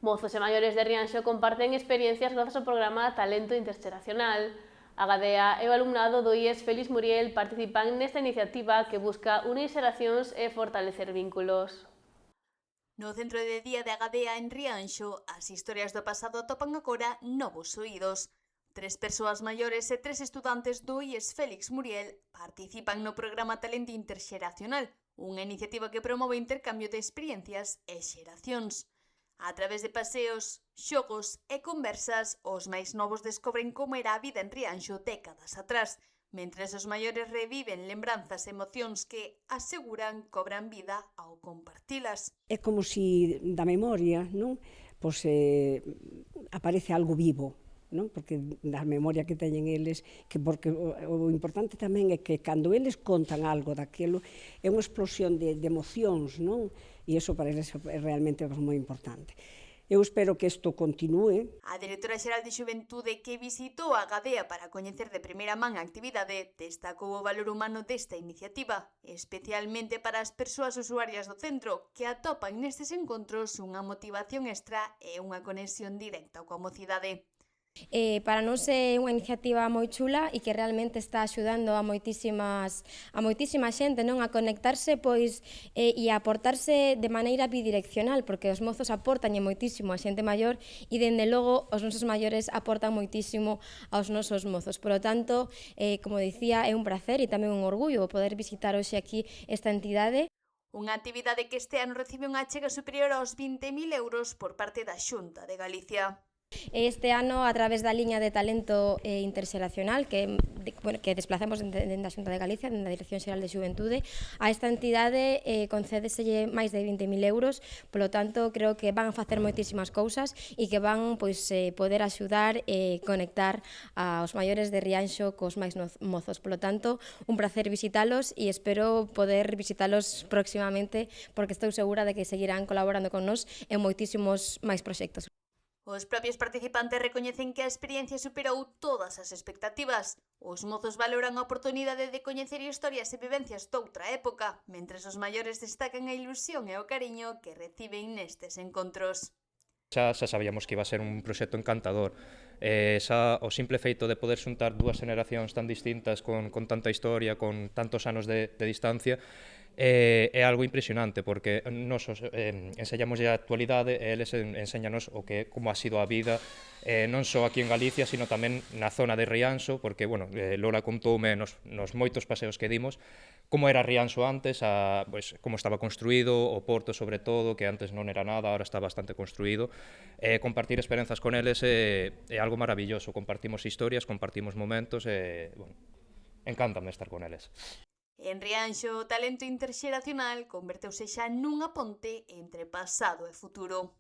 Mozos e maiores de Rianxo comparten experiencias grazas ao programa Talento Interxeracional. A Gadea e o alumnado do IES Félix Muriel participan nesta iniciativa que busca unir xeracións e fortalecer vínculos. No centro de día de Agadea en Rianxo, as historias do pasado atopan agora novos oídos. 3 persoas maiores e 3 estudantes do IES Félix Muriel participan no programa Talento Interxeracional, unha iniciativa que promove o intercambio de experiencias e xeracións. A través de paseos, xogos e conversas, os máis novos descobren como era a vida en Rianxo décadas atrás, mentres os maiores reviven lembranzas e emocións que, aseguran, cobran vida ao compartilas. É como se da memoria, non? Pois aparece algo vivo, non? Porque da memoria que teñen eles, que porque o importante tamén é que cando eles contan algo daquilo, é unha explosión de emocións, non? E iso para eles é realmente moi importante. Eu espero que isto continúe. A directora xeral de Xuventude que visitou a Gadea para coñecer de primeira man a actividade destacou o valor humano desta iniciativa, especialmente para as persoas usuarias do centro que atopan nestes encontros unha motivación extra e unha conexión directa coa mocidade. Para nós é unha iniciativa moi chula e que realmente está axudando a moitísima xente, non, a conectarse e a aportarse de maneira bidireccional, porque os mozos aportan moitísimo a xente maior e dende logo os nosos maiores aportan moitísimo aos nosos mozos. Por lo tanto, como dicía, é un placer e tamén un orgullo poder visitar hoxe aquí esta entidade. Unha actividade que este ano recibe unha achega superior aos 20.000 euros por parte da Xunta de Galicia. Este ano, a través da liña de talento interxeracional que desplazamos dende a Xunta de Galicia, dende a Dirección Xeral de Xuventude, a esta entidade concédeselle máis de 20.000 euros, polo tanto, creo que van a facer moitísimas cousas e que van poder axudar e conectar aos maiores de Rianxo cos máis mozos. Polo tanto, un placer visitalos e espero poder visitalos próximamente porque estou segura de que seguirán colaborando con nós en moitísimos máis proxectos. Os propios participantes recoñecen que a experiencia superou todas as expectativas. Os mozos valoran a oportunidade de coñecer historias e vivencias doutra época, mentres os maiores destacan a ilusión e o cariño que reciben nestes encontros. Xa sabíamos que iba a ser un proxecto encantador. O simple feito de poder xuntar dúas generacións tan distintas con tanta historia, con tantos anos de distancia, é algo impresionante, porque nos enseñamos a actualidade e eles enseñanos o que como ha sido a vida, non só aquí en Galicia, sino tamén na zona de Rianxo, porque, bueno, Lola contoume nos moitos paseos que dimos, como era Rianxo antes, como estaba construído, o porto sobre todo, que antes non era nada, ahora está bastante construído. Compartir experiencias con eles é algo maravilloso, compartimos historias, compartimos momentos, bueno, encántame estar con eles. En Rianxo, o talento interxeracional converteuse xa nunha ponte entre pasado e futuro.